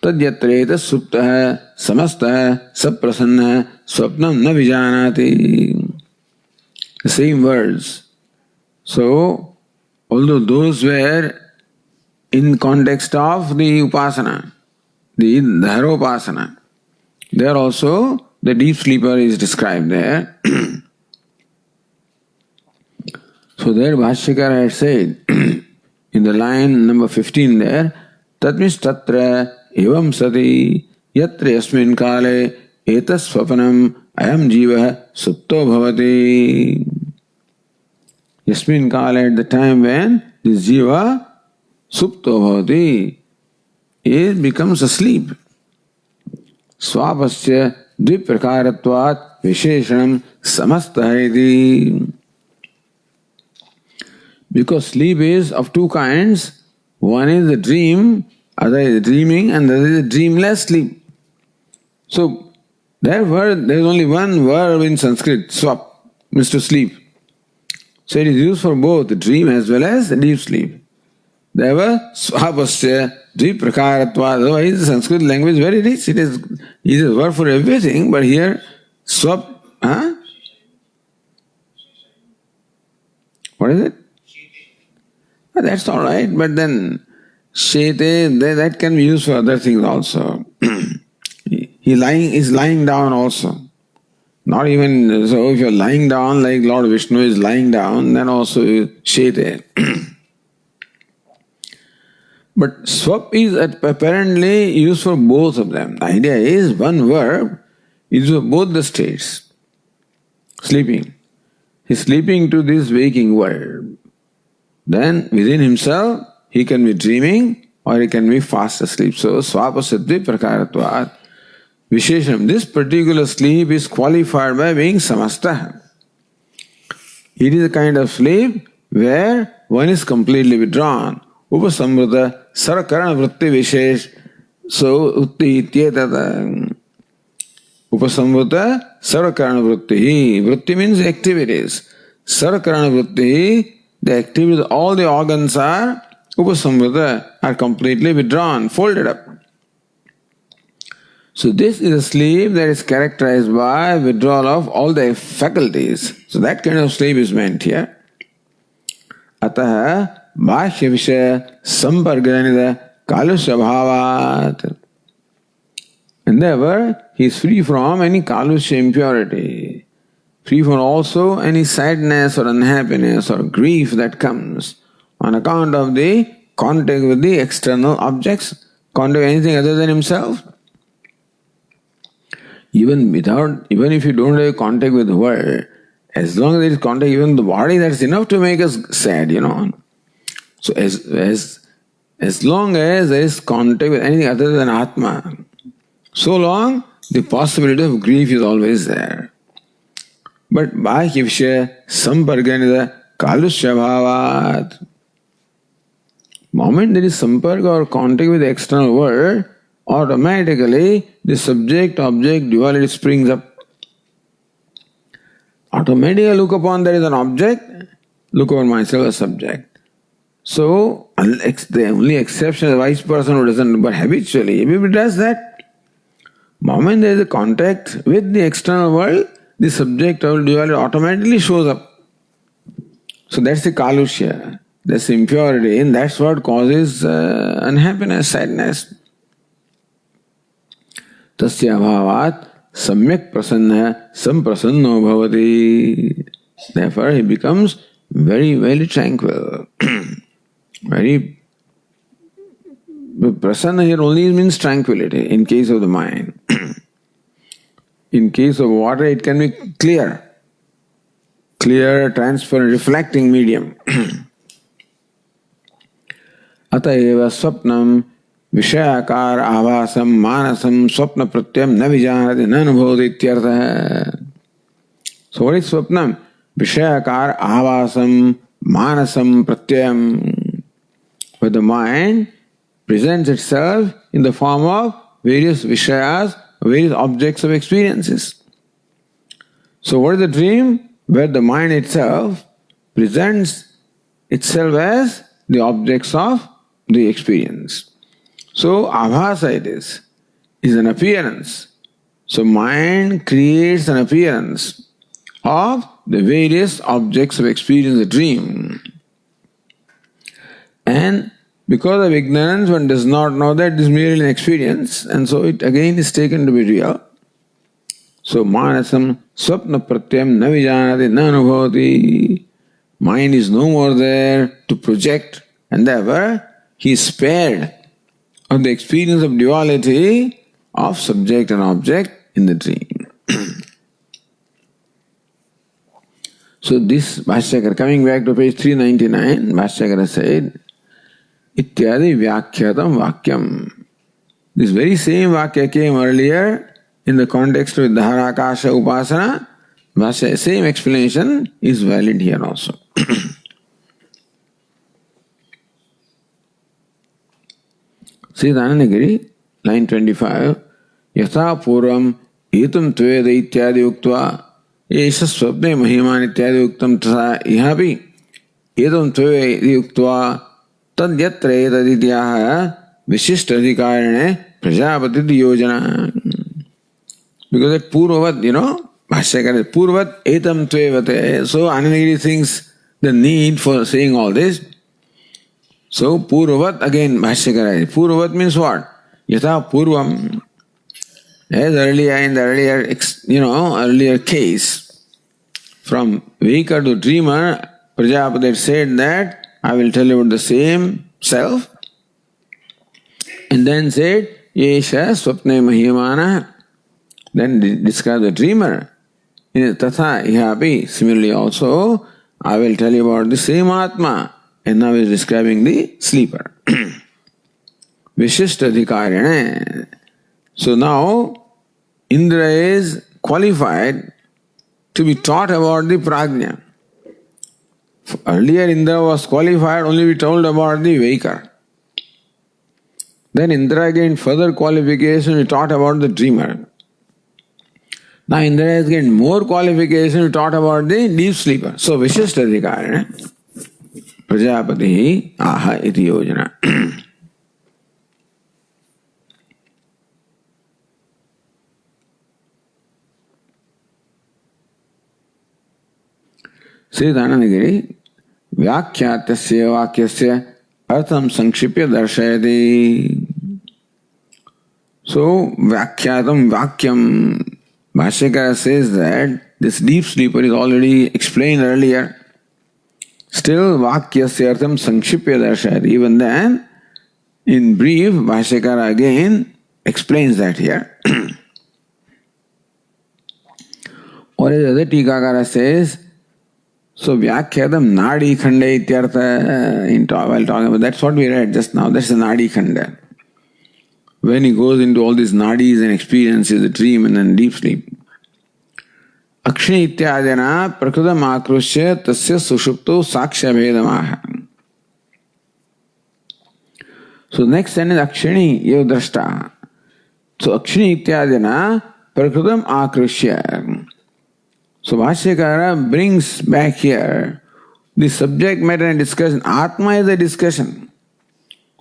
Tadyatreta supta samasta saprasanna swapnam na vijanati. The same words. So, although those were in context of the upasana, the dharopasana, there also the deep sleeper is described there. So there Bhashyakara had said, in the line number 15 there, Tatmis tatra evam sati yatra yasmin kale etas swapanam ayam jiva supto bhavati. Yasmin kale, at the time when this jiva supto bhavati, it becomes asleep. Swapasya dviprakaratvat visheshanam samastahiti. Because sleep is of two kinds. One is the dream, other is dreaming, and the other is dreamless sleep. So, there is only one verb in Sanskrit, swap, means to sleep. So it is used for both the dream as well as the deep sleep. There were swapasya dviprakaratvat. Otherwise, the Sanskrit language is very rich. It is a word for everything, but here, swap, what is it? That's all right, but then shete, that can be used for other things also. He is lying down also. Not even, so if you're lying down like Lord Vishnu is lying down, then also shete. But swap is apparently used for both of them. The idea is one verb is for both the states. Sleeping. He's sleeping to this waking world. Then within himself, he can be dreaming or he can be fast asleep. So, swapasya dviprakaratvat visheshanam. This particular sleep is qualified by being samastha. It is a kind of sleep where one is completely withdrawn. Upasamvrta sarakarana vritti vishesh. So, utti ityetata. Upasamvrta sarakarana vritti. Vritti means activities. Sarakarana vritti. The activities, all the organs are upasamvrta, are completely withdrawn, folded up. So this is a sleep that is characterized by withdrawal of all the faculties. So that kind of sleep is meant here. Ataha bhashya vishaya samparganida kalusya bhavat. And therefore, he is free from any kalusya impurity. Free from also any sadness or unhappiness or grief that comes on account of the contact with the external objects, contact with anything other than himself. Even if you don't have contact with the world, as long as there is contact even with the body, that's enough to make us sad, So as long as there is contact with anything other than Atma, so long the possibility of grief is always there. But bhashya vishaya samparganida kalusya bhavat. Moment there is samparga or contact with the external world, automatically the subject-object duality springs up. Automatically look upon there is an object, look upon myself as subject. So, the only exception is a wise person who doesn't, but habitually, everybody does that. Moment there is a contact with the external world, the subject of duality automatically shows up. So that's the kalushya, that's the impurity, and that's what causes unhappiness, sadness. Tasya bhavat samyak prasanna samprasanno bhavati. Therefore he becomes very, very tranquil. Very prasanna here only means tranquility in case of the mind. In case of water it can be clear. Clear, transparent, reflecting medium. Atayeva swapnam vishayakar avasam manasam swapna pratyam na vijanati na anubhavati ityartha. So what is swapnam? Vishayakar avasam manasam pratyam. Where the mind presents itself in the form of various vishayas, various objects of experiences. So what is the dream? Where the mind itself presents itself as the objects of the experience. So abhasa it is an appearance. So mind creates an appearance of the various objects of experience, the dream. And because of ignorance, one does not know that it is merely an experience, and so it again is taken to be real. So manasam swapna pratyam na vijanati na anubhavati. Mind is no more there to project, and therefore he is spared of the experience of duality of subject and object in the dream. So this Bhashyakara, coming back to page 399, Bhashyakara said, Ityadi Vyakhyatam Vakyam. This very same Vakya came earlier in the context of Dharakasha Upasana. Bhashya, same explanation is valid here also. See Anandagiri, line 25, Yatha Purvam Etam Tveda Ityadi Uktva Esha Swapne Mahiman Ityadi Uktam Tatha Ihapi Etam Tveda Uktva Tad Yatra Etadityaha Vishishta Adhikarane Prajapati Yojana. Because that Purvavat, Bhashyakara, Purvat etam tvevate. So Anandagiri thinks the need for saying all this. So Purvavat, again Bhashyakara. Purvavat means what? Yatha Purvam. As earlier in the earlier case, from waker to dreamer, Prajapati said that I will tell you about the same self. And then said, Yesha Swapne Mahimana. Then describe the dreamer. In Tatha Ihapi, similarly also, I will tell you about the same Atma. And now he is describing the sleeper. Vishishta Adhikarane. So now, Indra is qualified to be taught about the Prajna. Earlier Indra was qualified only to be told about the waker. Then Indra gained further qualification to be taught about the dreamer. Now Indra has gained more qualification to taught about the deep sleeper. So Vishishta Adhikarana Prajapati aha iti yojana. Sri Dhananagiri Vyakhyatya Vakyasya Artham Sankshipya Darshayati. So Vyakhyatam Vakyam, Bhashyakara says that this deep sleeper is already explained earlier. Still Vakyasya Artham Sankshipya Darshayati. Even then, in brief, Bhashyakara again explains that here. Or as other Tikakara says, so Vyakhyadam Nadi Khande Ityartha, while talking about that's what we read just now, that's the Nadi Khanda. When he goes into all these nadis and experiences, the dream and then deep sleep. Akshini Ityadena Prakrutam Akrushya Tasya Sushupto Saksha Vedamaha. So next sentence Akshini Yodrashta. So Akshini Ityadena Prakrutam Akrushya. So Bhashyakara brings back here the subject matter and discussion. Atma is a discussion.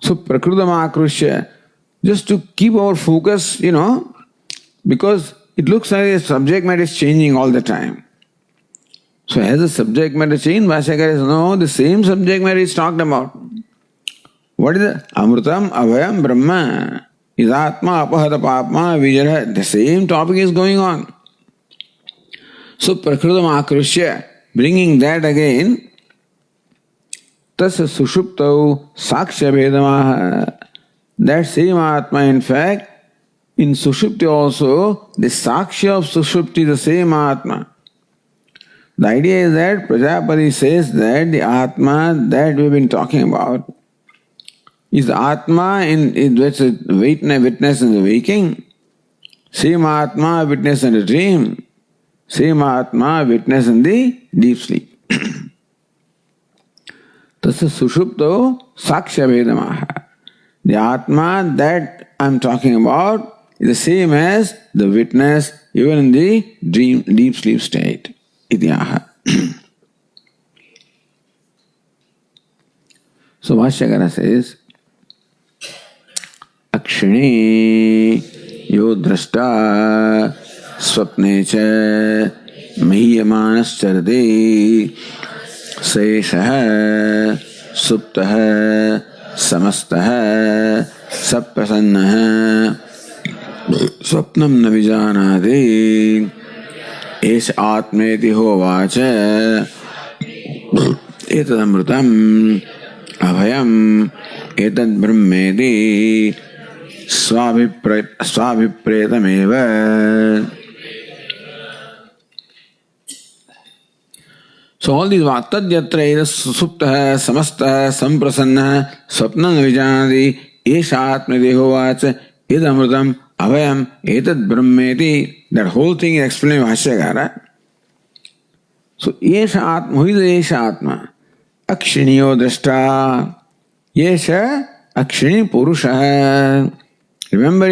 So Prakrutam Akrushya, just to keep our focus, because it looks like the subject matter is changing all the time. So has the subject matter changed? Bhashyakara says, no, the same subject matter is talked about. What is it? Amrutam Abhayam Brahma. Is Atma Apahata Papma Vijara. The same topic is going on. So Prakritam Akrushya, bringing that again, Tasya Sushuptau Sakshya Vedamaha. That same Atma, in fact, in Sushupti also, the Sakshya of Sushupti is the same Atma. The idea is that Prajapati says that the Atma that we've been talking about is the Atma in which witness in the waking, same Atma witness in the dream, same Atma witness in the deep sleep. Tasya Sushupto Sakshya Vedamaha. The Atma that I'm talking about is the same as the witness even in the dream, deep sleep state. Idyaha. So Bhashyakara says, Akshini yo drashta swapne cha mahiyamanas seshah suptah samastah saprasannah swapnam na vijanati एष आत्मेति होवाच एतदमृतम् अभयम् एतद्ब्रह्मेति स्वाभिप्रेतमेव. So all these vattadyatra is suptah samastah samprasannah swapnam vijanati एष आत्मेति होवाच एतदमृतम् Avayam etad brahmeti. That whole thing is explained by Bhashyakara. So, Yesha Atma, who is the Yesha Atma? Akshiniyo drashta. Yesha Akshini Purusha. Remember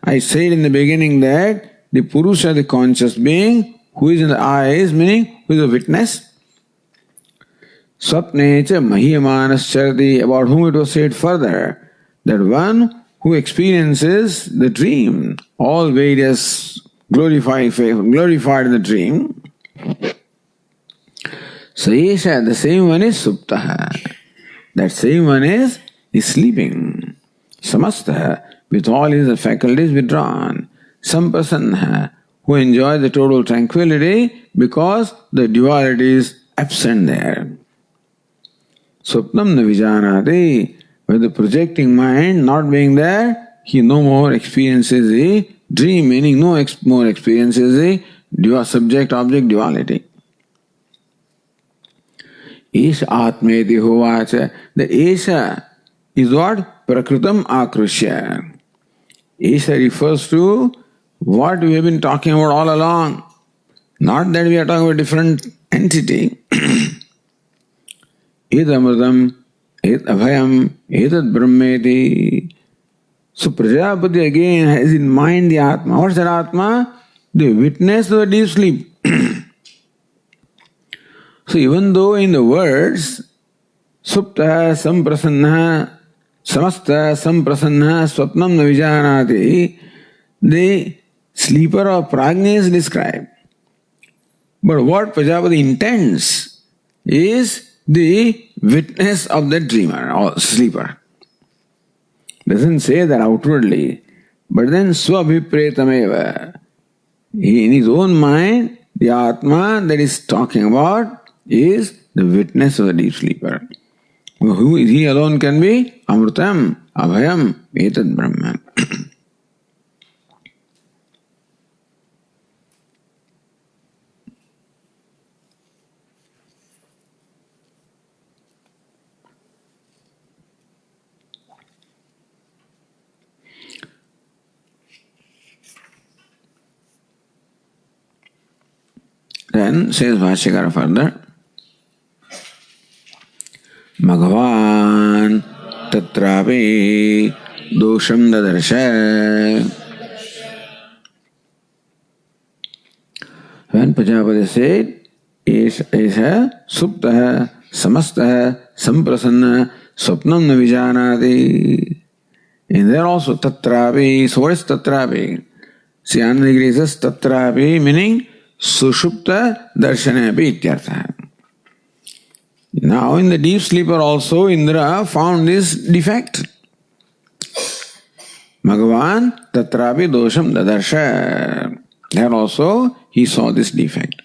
I said in the beginning that the Purusha, the conscious being, who is in the eyes, meaning who is a witness. Swapne cha mahiyamanas charati. About whom it was said further, that one who experiences the dream, all various glorified in the dream. So Yesha, the same one is Suptaha. That same one is sleeping. Samastaha, with all his faculties withdrawn. Samprasannaha, who enjoys the total tranquility because the duality is absent there. Swapnam na vijanati. With the projecting mind not being there, he no more experiences a dream, meaning no more experiences a subject-object duality. Esha Atmeti Hovacha. The Esha is what? Prakritam Akrushya. Esha refers to what we have been talking about all along. Not that we are talking about a different entity. Idamridam Et abhayam, etad brahmeti. So Prajapati again has in mind the Atma. What's that Atma? The witness of the deep sleep. So even though in the words Supta samprasanna samasta samprasanna swapnam na vijanati, the sleeper of prajna is described. But what Prajapati intends is the witness of the dreamer or sleeper. Doesn't say that outwardly, but then swabhipretameva. In his own mind, the Atma that is talking about is the witness of the deep sleeper. Who he alone can be? Amrutam, Abhayam, Etad Brahman. Then says Bhashyakara further, Bhagavan tatrapi dosham dadarsha. When Prajapati said, Esha suptaha samastaha samprasanna swapnam na vijanati. And there also tatrapi. So what is tatrapi? See, Anandagiri says tatrapi, meaning Sushupta darshane api ityartha. Now in the deep sleeper also Indra found this defect. Bhagavan tatrapi dosham dadarsha. There also he saw this defect.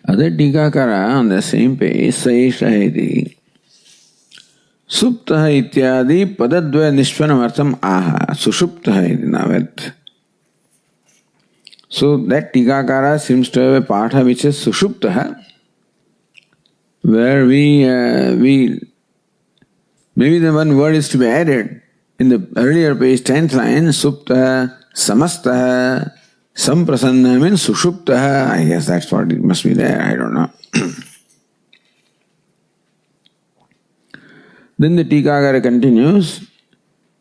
Other Tikakara on the same page, Saishahiti Suptaha ityadi padadvaya nishvanamartham aha. Sushuptaha iti navet. So that Tikakara seems to have a partha which is Sushuptaha, where we maybe the one word is to be added. In the earlier page, 10th line, Suptaha, Samastaha, Samprasanna means Sushuptaha. I guess that's what it must be there, I don't know. Then the Tikakara continues,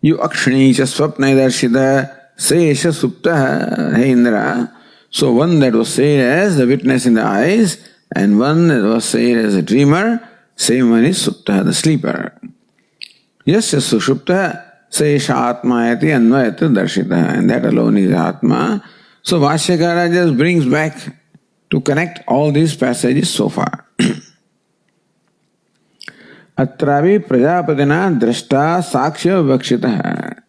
You akshanicha swapna darshita seisha suptaha, hey Indra. So one that was said as the witness in the eyes, and one that was said as a dreamer, same one is suptaha, the sleeper. Yasya sushuptaha seisha atmayati anvayata darshita, and that alone is Atma. So Vashyakara just brings back to connect all these passages so far. Atravi Prajapatina drashta sakshya vakshita.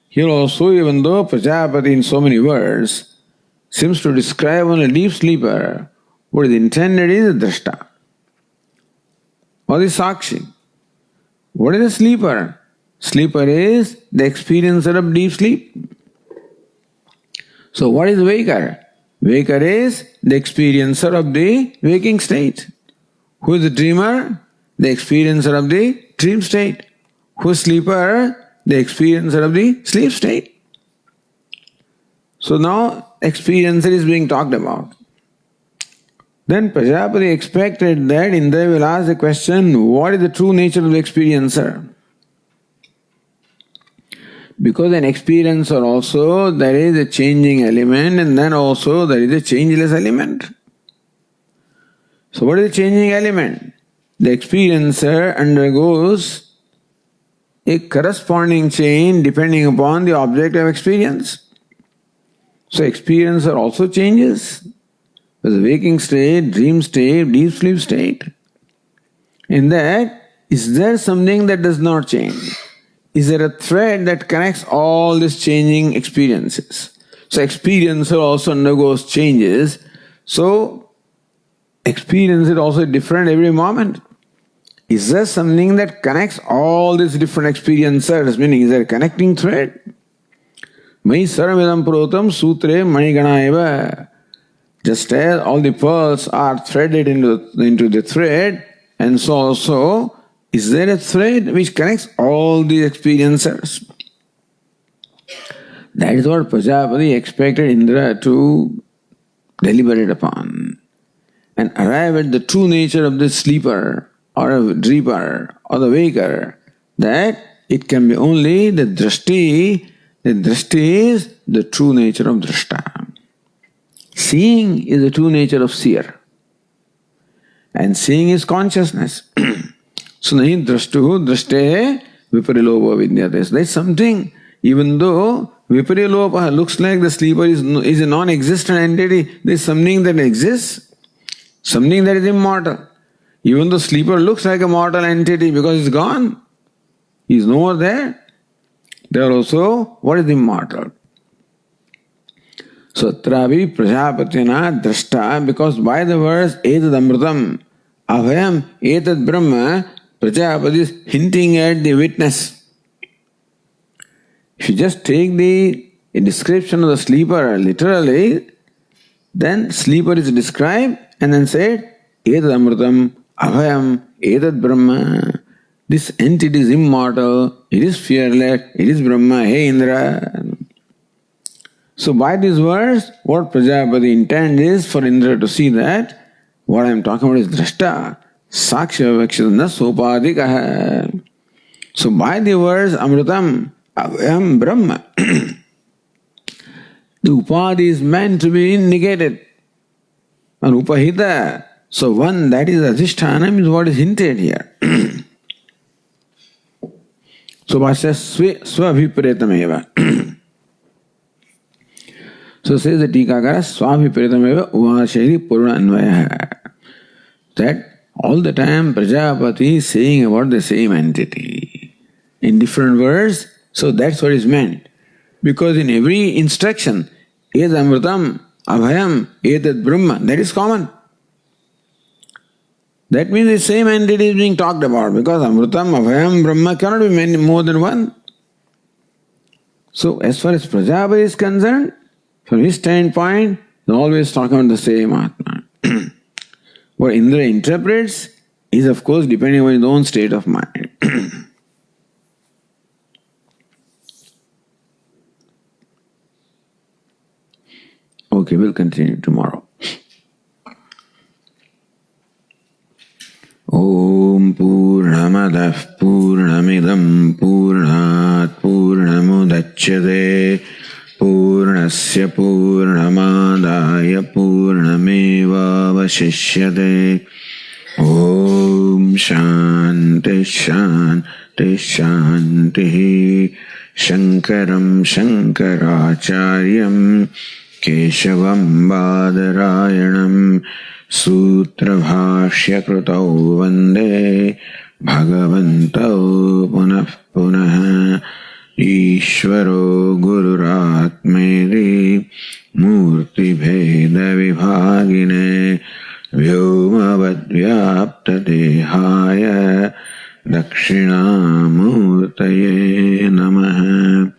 Here also, even though Prajapati in so many words seems to describe only a deep sleeper, what is intended is the drashta or the sakshi. What is a sleeper? Sleeper is the experiencer of deep sleep. So what is waker? Waker is the experiencer of the waking state. Who is the dreamer? The experiencer of the dream state. Who is sleeper? The experiencer of the sleep state. So now experiencer is being talked about. Then Prajapati expected that Indra will ask the question, what is the true nature of the experiencer? Because an experiencer also, there is a changing element, and then also there is a changeless element. So what is the changing element? The experiencer undergoes a corresponding change depending upon the object of experience. So experiencer also changes. There's a waking state, dream state, deep sleep state. In that, is there something that does not change? Is there a thread that connects all these changing experiences? So experiencer also undergoes changes. So experience is also different every moment. Is there something that connects all these different experiencers? Meaning, is there a connecting thread? Mai saramidam protam sutre maniganaiva. Just as all the pearls are threaded into the thread, and so also, is there a thread which connects all the experiencers? That is what Prajapati expected Indra to deliberate upon and arrive at the true nature of the sleeper or a dreamer or the waker, that it can be only the drashti. The drashti is the true nature of drashta. Seeing is the true nature of seer. And seeing is consciousness. So nahi drashtu drashte viparilopa vidyate. So that's something, even though viparilopa looks like the sleeper is a non-existent entity, there is something that exists, something that is immortal. Even though sleeper looks like a mortal entity because it's gone, he is no more there. There also, what is immortal? So travi prajapatina drashta, because by the words etad amritam, abhayam etad brahma, Prajapati is hinting at the witness. If you just take the description of the sleeper literally, then sleeper is described and then said, etad amritam, abhayam, etad brahma. This entity is immortal, it is fearless, it is Brahma, hey Indra. So by these words, what Prajapati intends is for Indra to see that what I am talking about is drashta, sakshya vakshana sopadikaha. So by the words amritam, abhayam, Brahma, the upadi is meant to be negated. And upahita, so one that is adhishthanam is what is hinted here. So Bhashya swabhipretameva. So says the Tikakara, Swabhipritameva Uvasheri Purna Anvaya. That all the time Prajapati is saying about the same entity in different words, so that's what is meant. Because in every instruction, Ed Amritam, Abhayam, Etad Brahma, that is common. That means the same entity is being talked about, because Amritam, Abhayam, Brahma cannot be many, more than one. So as far as Prajapati is concerned, from his standpoint, they always talk about the same Atma. What Indra interprets is of course depending on his own state of mind. Okay, we'll continue tomorrow. Om Purnamadah Purnamidam Purnat Purnamudachyate Purnasya Purnamadaya Purnameva Vashishyate. Om Shanti Shanti Shanti. Shankaram Shankaracharyam Keshavam Badarayanam Sutra Kritau Vande Bhagavantau Punah Punah Ishvaro Gururatmeri Murti Bheda Vibhagine Vyomavad Dehaya Dakshinamurtaye Namaha.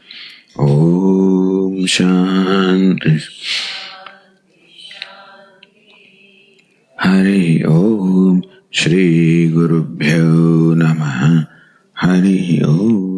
Om Shanti. Hari Om. Shri Gurubhyo Namaha. Hari Om.